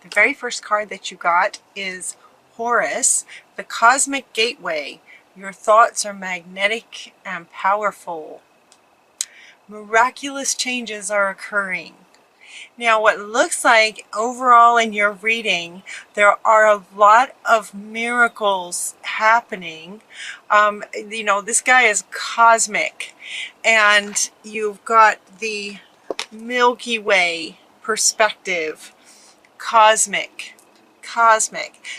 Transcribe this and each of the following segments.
The very first card that you got is Horus, the cosmic gateway. Your thoughts are magnetic and powerful. Miraculous changes are occurring. Now, what looks like overall in your reading, there are a lot of miracles happening. You know, this guy is cosmic, and you've got the Milky Way perspective. Cosmic.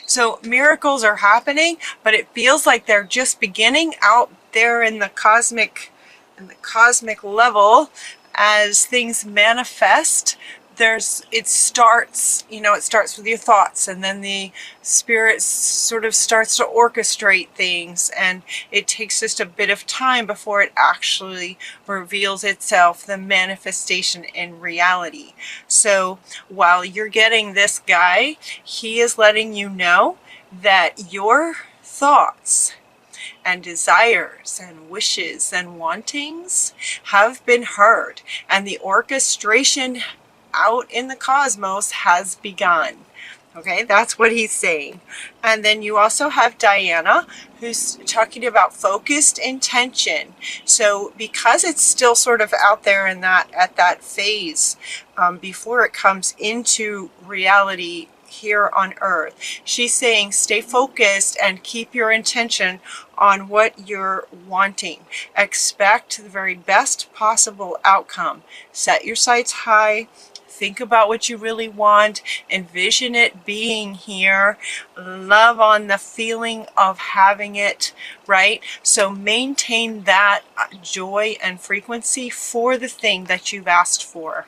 So miracles are happening, but it feels like they're just beginning out there in the cosmic level. As things manifest, it starts with your thoughts, and then the spirit sort of starts to orchestrate things, and it takes just a bit of time before it actually reveals itself, the manifestation in reality. So while you're getting this guy, he is letting you know that your thoughts and desires and wishes and wantings have been heard, and the orchestration out in the cosmos has begun. Okay, that's what he's saying. And then you also have Diana, who's talking about focused intention. So because it's still sort of out there in at that phase, before it comes into reality here on earth, she's saying stay focused and keep your intention on what you're wanting. Expect the very best possible outcome. Set your sights high. Think about what you really want. Envision it being here. Love on the feeling of having it, right? So maintain that joy and frequency for the thing that you've asked for.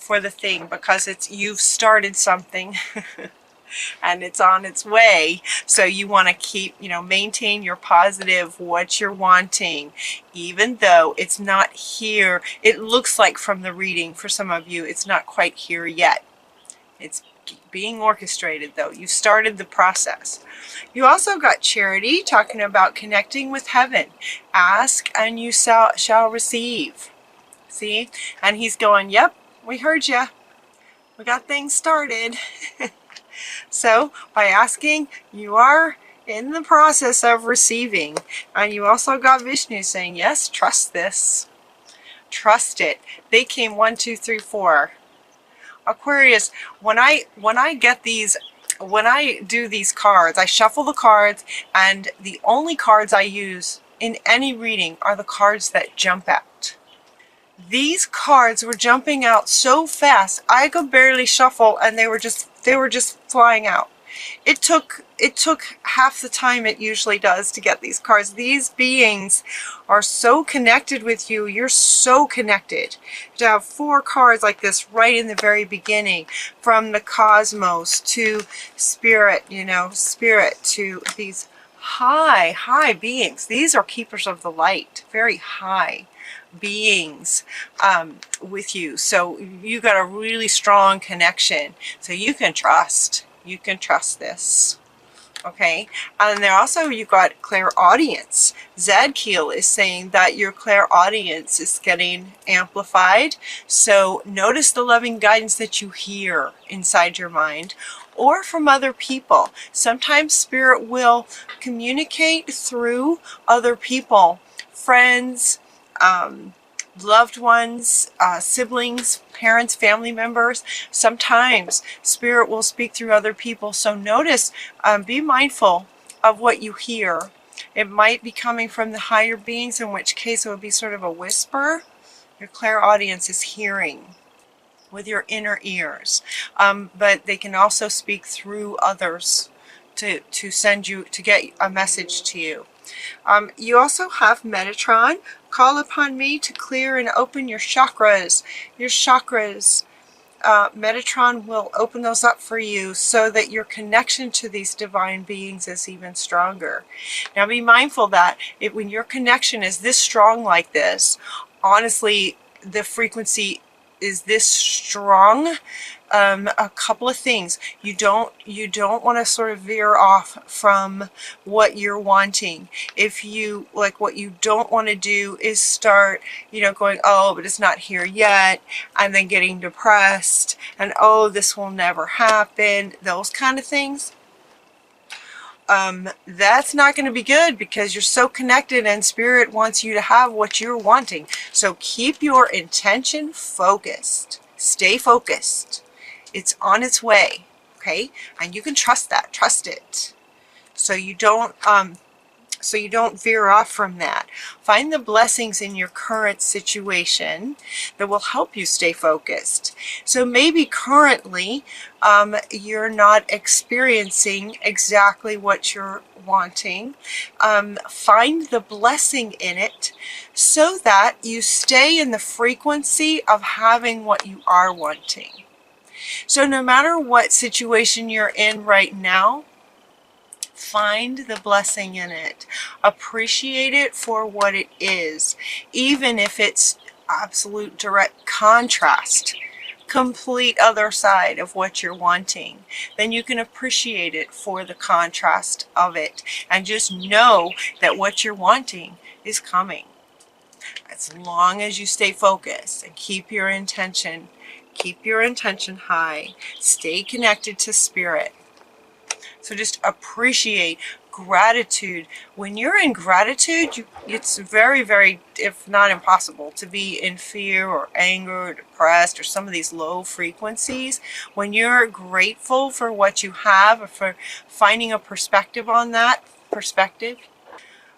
Because you've started something and it's on its way. So you want to keep, maintain your positive, what you're wanting, even though it's not here. It looks like from the reading for some of you, it's not quite here yet. It's being orchestrated though. You started the process. You also got Charity talking about connecting with heaven. Ask and you shall receive. See? And he's going, yep. We heard you. We got things started. So by asking, you are in the process of receiving. And you also got Vishnu saying, yes, trust this. Trust it. They came 1, 2, 3, 4. Aquarius, when I do these cards, I shuffle the cards, and the only cards I use in any reading are the cards that jump out. These cards were jumping out so fast, I could barely shuffle, and they were just flying out. It took half the time it usually does to get these cards. These beings are so connected with you. You're so connected. To have 4 cards like this right in the very beginning, from the cosmos to spirit, spirit to these high beings. These are keepers of the light, very high beings with you. So you got a really strong connection. So you can trust this. Okay, and then also you got clairaudience. Zadkiel is saying that your clairaudience is getting amplified. So notice the loving guidance that you hear inside your mind or from other people. Sometimes spirit will communicate through other people, friends, loved ones, siblings, parents, family members. Sometimes spirit will speak through other people. So notice, be mindful of what you hear. It might be coming from the higher beings, in which case it would be sort of a whisper. Your clairaudience is hearing with your inner ears. But they can also speak through others to get a message to you. You also have Metatron. Call upon me to clear and open your chakras. Metatron will open those up for you so that your connection to these divine beings is even stronger. Now be mindful that when your connection is this strong like this, honestly, the frequency this strong. A couple of things. You don't want to sort of veer off from what you're wanting. If you like, what you don't want to do is start, you know, going, oh, but it's not here yet, and then getting depressed and, oh, this will never happen, those kind of things. That's not going to be good, because you're so connected and spirit wants you to have what you're wanting. So keep your intention focused. Stay focused. It's on its way, okay? And you can trust that. Trust it. So you don't veer off from that. Find the blessings in your current situation that will help you stay focused. So maybe currently you're not experiencing exactly what you're wanting. Find the blessing in it so that you stay in the frequency of having what you are wanting. So no matter what situation you're in right now, find the blessing in it. Appreciate it for what it is, even if it's absolute direct contrast, complete other side of what you're wanting. Then you can appreciate it for the contrast of it, and just know that what you're wanting is coming. As long as you stay focused and keep your intention high, stay connected to spirit. So just appreciate gratitude. When you're in gratitude, it's very, very, if not impossible, to be in fear or anger or depressed or some of these low frequencies. When you're grateful for what you have, or for finding a perspective on that,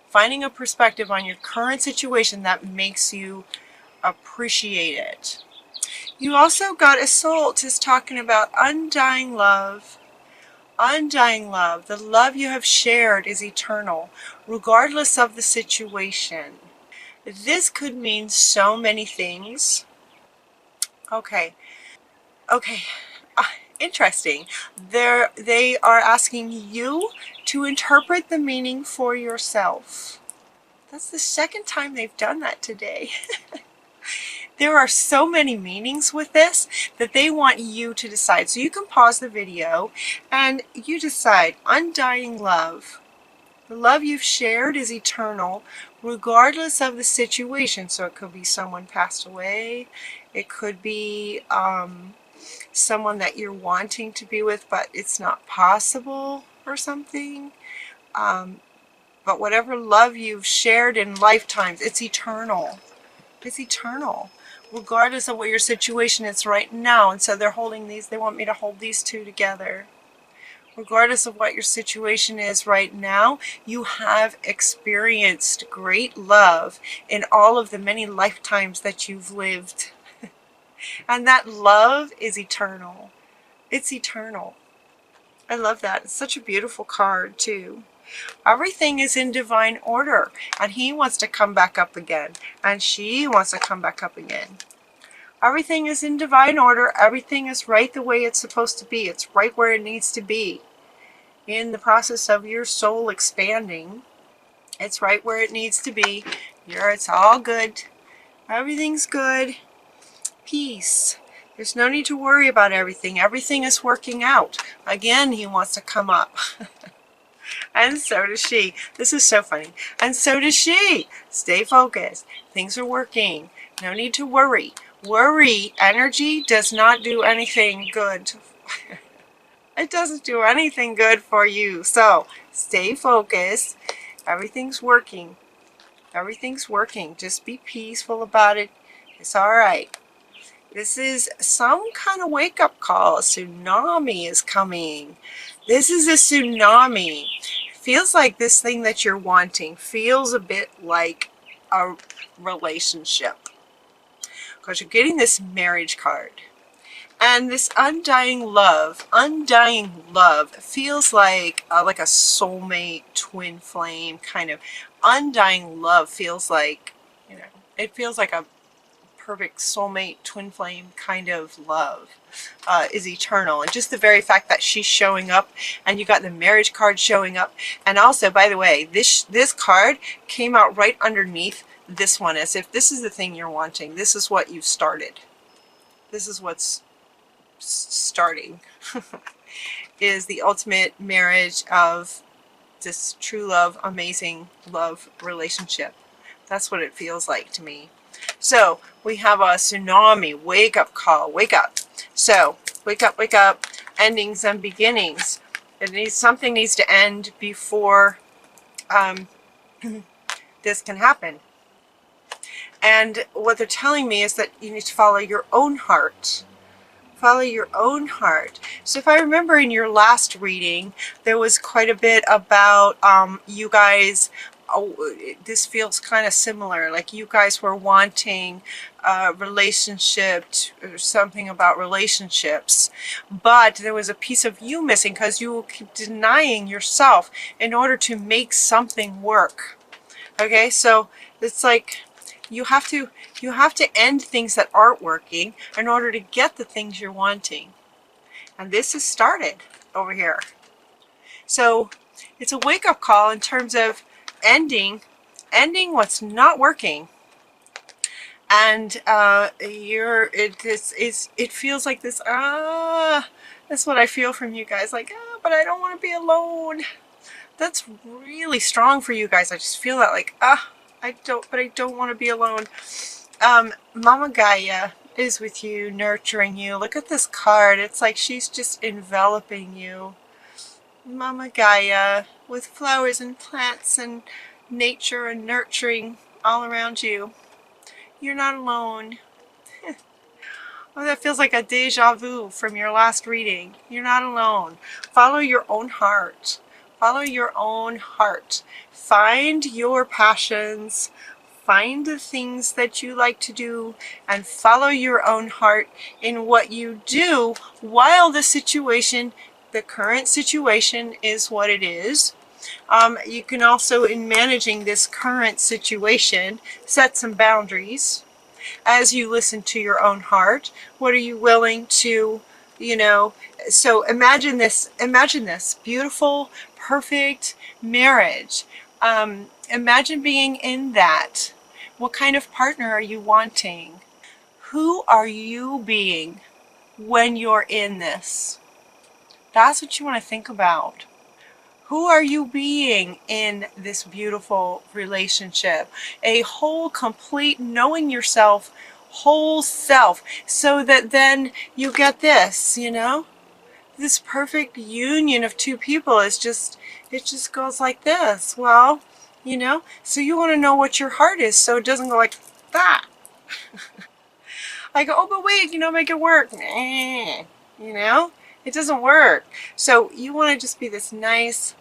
finding a perspective on your current situation that makes you appreciate it. You also got a soul just talking about undying love. Undying love. The love you have shared is eternal, regardless of the situation. This could mean so many things. Okay. Interesting. They are asking you to interpret the meaning for yourself. That's the second time they've done that today. There are so many meanings with this that they want you to decide. So you can pause the video and you decide. Undying love. The love you've shared is eternal, regardless of the situation. So it could be someone passed away. It could be someone that you're wanting to be with, but it's not possible or something. But whatever love you've shared in lifetimes, it's eternal. It's eternal, regardless of what your situation is right now. And so they're holding these, they want me to hold these two together. Regardless of what your situation is right now, you have experienced great love in all of the many lifetimes that you've lived. And that love is eternal. It's eternal. I love that. It's such a beautiful card too. Everything is in divine order, and he wants to come back up again, and she wants to come back up again. Everything is in divine order. Everything is right the way it's supposed to be. It's right where it needs to be. In the process of your soul expanding, it's right where it needs to be. It's all good. Everything's good. Peace. There's no need to worry about everything. Everything is working out. Again, he wants to come up. And so does she. This is so funny. And so does she. Stay focused. Things are working. No need to worry. Worry energy does not do anything good. It doesn't do anything good for you. So stay focused. Everything's working. Everything's working. Just be peaceful about it. It's all right. This is some kind of wake-up call. A tsunami is coming. This is a tsunami. Feels like this thing that you're wanting feels a bit like a relationship, because you're getting this marriage card. And this undying love feels like a soulmate, twin flame kind of. Undying love feels like, you know, it feels like a perfect soulmate, twin flame kind of love. Is eternal. And just the very fact that she's showing up, and you got the marriage card showing up. And also, by the way, this card came out right underneath this one, as if this is the thing you're wanting. This is what you've started. this is what's starting, is the ultimate marriage of this true love, amazing love relationship. That's what it feels like to me. So we have a tsunami, wake up call, wake up. So wake up, endings and beginnings. Something needs to end before this can happen. And what they're telling me is that you need to follow your own heart. Follow your own heart. So if I remember in your last reading, there was quite a bit about you guys. Oh, this feels kind of similar, like you guys were wanting a relationship or something about relationships, but there was a piece of you missing because you keep denying yourself in order to make something work. Okay, so it's like you have to end things that aren't working in order to get the things you're wanting. And this has started over here. So it's a wake-up call in terms of ending what's not working. And it feels like this, that's what I feel from you guys, like, but I don't want to be alone. That's really strong for you guys. I just feel that, like, I don't want to be alone. Mama Gaia is with you, nurturing you. Look at this card. It's like she's just enveloping you. Mama Gaia, with flowers and plants and nature and nurturing all around you. You're not alone. Oh, that feels like a deja vu from your last reading. You're not alone. Follow your own heart. Follow your own heart. Find your passions. Find the things that you like to do and follow your own heart in what you do while the current situation is what it is. You can also, in managing this current situation, set some boundaries as you listen to your own heart. What are you willing to, so imagine this beautiful, perfect marriage. Imagine being in that. What kind of partner are you wanting? Who are you being when you're in this? That's what you want to think about. Who are you being in this beautiful relationship? A whole, complete, knowing yourself, whole self, so that then you get this, this perfect union of two people is just, it just goes like this. Well, so you want to know what your heart is, so it doesn't go like that. I go, oh, but wait, make it work. It doesn't work. So you want to just be this nice,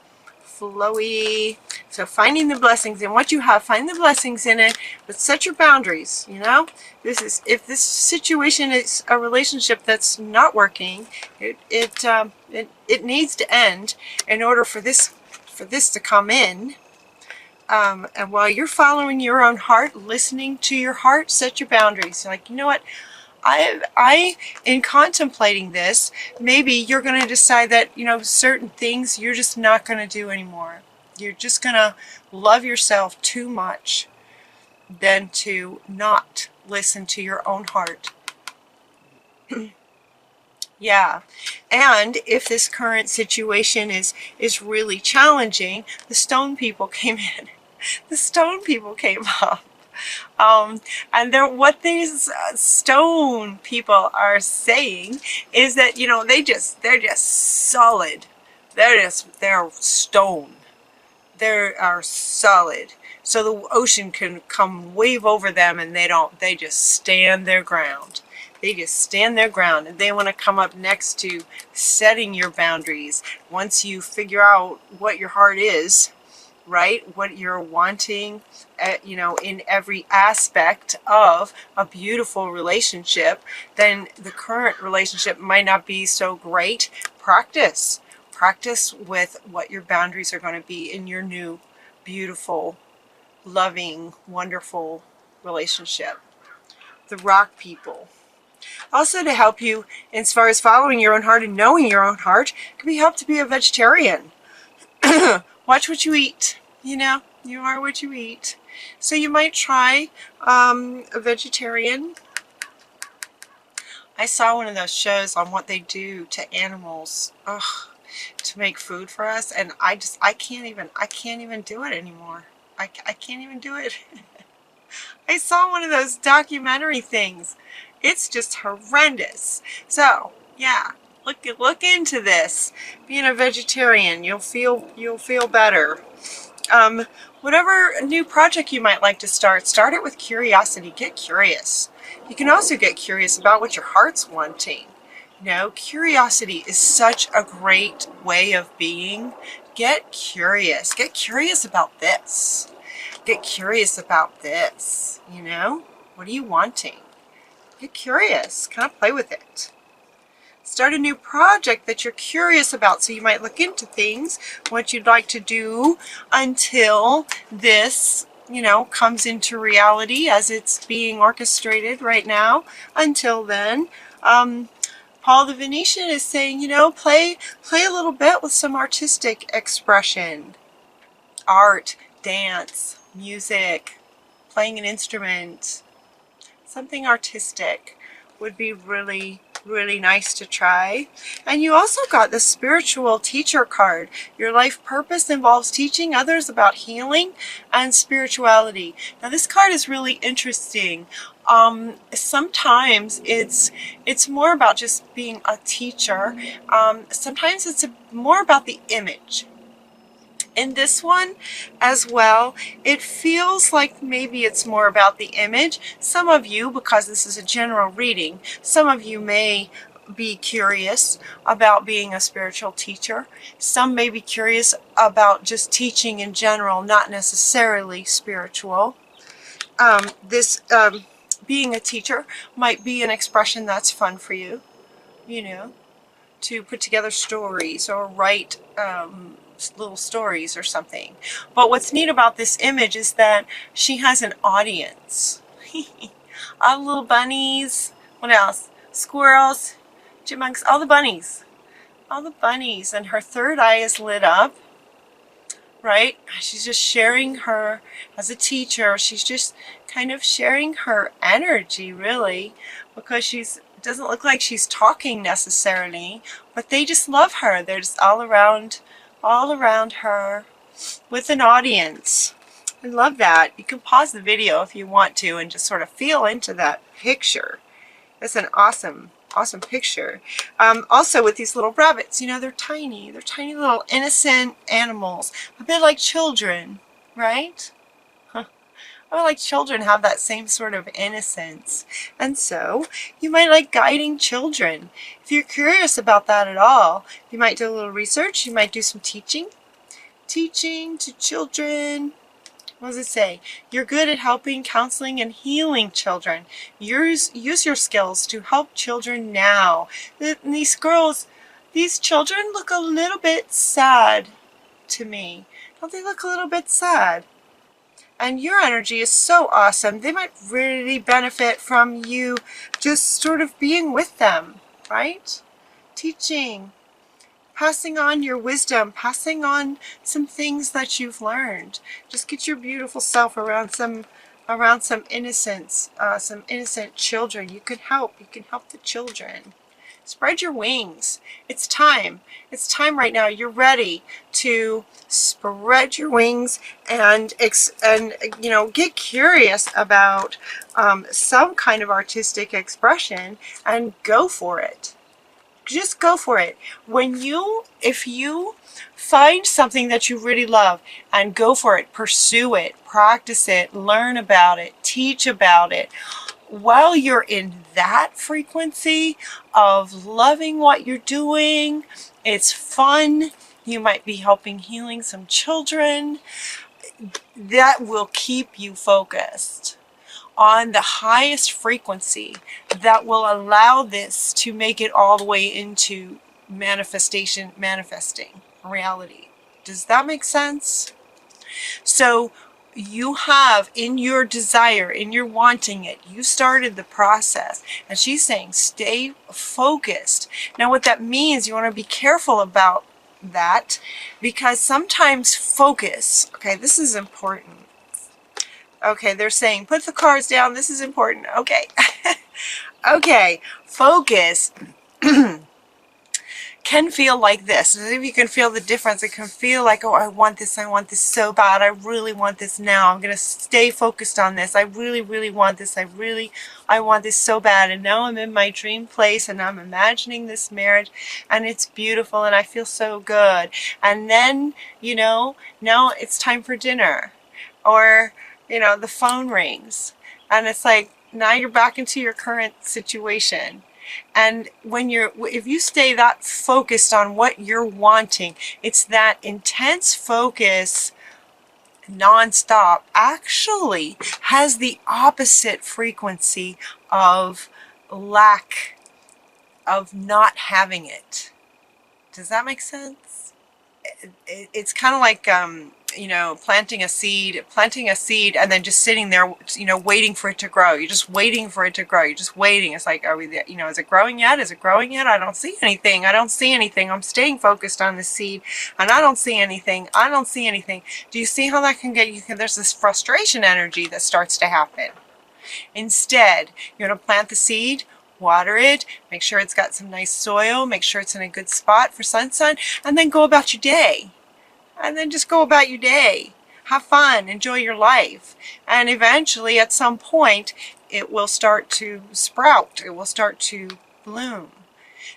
flowy. So finding the blessings in what you have, find the blessings in it, but set your boundaries. If this situation is a relationship that's not working, it needs to end in order for this to come in. And while you're following your own heart, listening to your heart, set your boundaries. Like, you know what? In contemplating this, maybe you're going to decide that, certain things you're just not going to do anymore. You're just going to love yourself too much than to not listen to your own heart. Yeah. And if this current situation is really challenging, the stone people came in. The stone people came up. And what these stone people are saying is that, they're just solid. They're stone. They are solid. So the ocean can come wave over them and they just stand their ground. They just stand their ground, and they want to come up next to setting your boundaries. Once you figure out what your heart is, right? What you're wanting, in every aspect of a beautiful relationship, then the current relationship might not be so great. Practice with what your boundaries are going to be in your new, beautiful, loving, wonderful relationship. The rock people. Also, to help you as far as following your own heart and knowing your own heart, can be helped to be a vegetarian. Watch what you eat. You are what you eat. So you might try a vegetarian. I saw one of those shows on what they do to animals, ugh, to make food for us, and I can't even do it anymore. I can't even do it. I saw one of those documentary things. It's just horrendous. So yeah, look into this. Being a vegetarian, you'll feel better. Whatever new project you might like to start it with curiosity. Get curious. You can also get curious about what your heart's wanting. You know, curiosity is such a great way of being. Get curious. Get curious about this. Get curious about this. You know, what are you wanting? Get curious. Kind of play with it. Start a new project that you're curious about. So you might look into things, what you'd like to do until this, you know, comes into reality as it's being orchestrated right now. Until then, Paul the Venetian is saying, you know, play a little bit with some artistic expression. Art, dance, music, playing an instrument, something artistic would be really nice to try. And you also got the spiritual teacher card. Your life purpose involves teaching others about healing and spirituality. Now this card is really interesting. Sometimes it's more about just being a teacher. Sometimes it's more about the image. In this one as well, it feels like maybe it's more about the image. Some of you, because this is a general reading, some of you may be curious about being a spiritual teacher. Some may be curious about just teaching in general, not necessarily spiritual. Being a teacher might be an expression that's fun for you, you know, to put together stories or write little stories or something. But what's neat about this image is that she has an audience. All the little bunnies, what else? Squirrels, chipmunks, all the bunnies. All the bunnies, and her third eye is lit up, right? She's just sharing her, as a teacher, she's just kind of sharing her energy, really, because doesn't look like she's talking necessarily, but they just love her. They're just all around her with an audience. I love that. You can pause the video if you want to and just sort of feel into that picture. It's an awesome picture. Also with these little rabbits, you know, they're tiny little innocent animals, a bit like children, right? I like children have that same sort of innocence. And so you might like guiding children. If you're curious about that at all, you might do a little research. You might do some teaching. Teaching to children. What does it say? You're good at helping, counseling, and healing children. Use your skills to help children now. These girls, these children look a little bit sad to me. Don't they look a little bit sad? And your energy is so awesome. They might really benefit from you just sort of being with them, right? Teaching, passing on your wisdom, passing on some things that you've learned. Just get your beautiful self around some innocence, some innocent children. You can help the children. Spread your wings. It's time. It's time right now. You're ready to spread your wings and you know, get curious about some kind of artistic expression and go for it. Just go for it. If you find something that you really love and go for it, pursue it, practice it, learn about it, teach about it. While you're in that frequency of loving what you're doing, it's fun. You might be helping healing some children. That will keep you focused on the highest frequency that will allow this to make it all the way into manifesting reality. Does that make sense? So you have, in your desire, in your wanting it, you started the process. And she's saying stay focused. Now what that means, you want to be careful about that, because sometimes focus, okay, this is important. Okay, they're saying put the cards down, this is important. Okay. Okay, focus can feel like this. If you can feel the difference, it can feel like, oh, I want this so bad. I really want this now. I'm going to stay focused on this. I really, really want this. I want this so bad. And now I'm in my dream place and I'm imagining this marriage and it's beautiful and I feel so good. And then, you know, now it's time for dinner, or, you know, the phone rings and it's like, now you're back into your current situation. And if you stay that focused on what you're wanting, it's that intense focus nonstop actually has the opposite frequency of lack of not having it. Does that make sense? It's kind of like you know, planting a seed and then just sitting there, you know, waiting for it to grow. You're just waiting for it to grow. You're just waiting. It's like, are we there? You know, is it growing yet? Is it growing yet? I don't see anything. I don't see anything. I'm staying focused on the seed and I don't see anything. I don't see anything. Do you see how that can get you? There's this frustration energy that starts to happen. Instead, you're going to plant the seed, water it, make sure it's got some nice soil, make sure it's in a good spot for sunshine, and then go about your day. And then just go about your day. Have fun, enjoy your life. And eventually, at some point, it will start to sprout. It will start to bloom.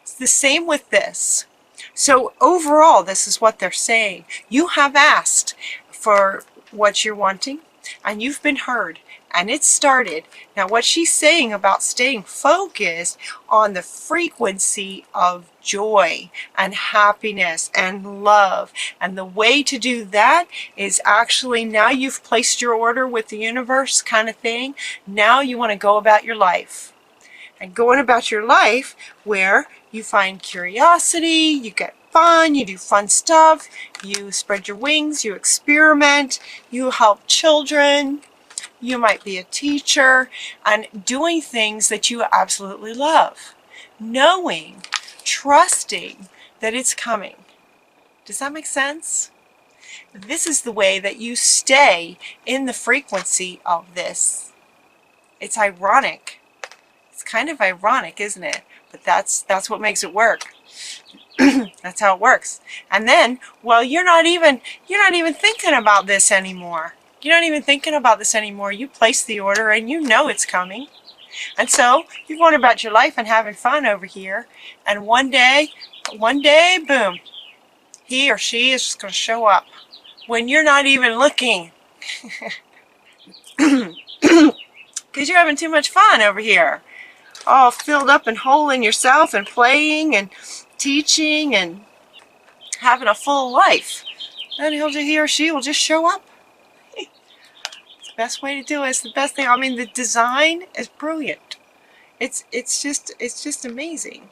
It's the same with this. So overall, this is what they're saying. You have asked for what you're wanting, and you've been heard. And it started. Now what she's saying about staying focused on the frequency of joy and happiness and love. And the way to do that is actually, now you've placed your order with the universe kind of thing. Now you want to go about your life. And going about your life where you find curiosity, you get fun, you do fun stuff, you spread your wings, you experiment, you help children. You might be a teacher, and doing things that you absolutely love. Knowing, trusting that it's coming. Does that make sense? This is the way that you stay in the frequency of this. It's ironic. It's kind of ironic, isn't it? But that's what makes it work. That's how it works. And then, well, you're not even thinking about this anymore. You're not even thinking about this anymore. You place the order and you know it's coming. And so you're going about your life and having fun over here. And one day, boom, he or she is just going to show up when you're not even looking. Because you're having too much fun over here. All filled up and whole in yourself and playing and teaching and having a full life. And he or she will just show up. Best way to do it. It's the best thing. I mean, the design is brilliant. It's just amazing.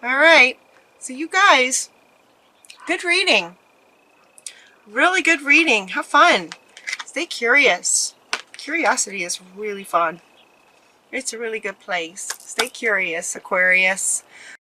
All right, so you guys, good reading. Really good reading. Have fun. Stay curious. Curiosity is really fun. It's a really good place. Stay curious, Aquarius.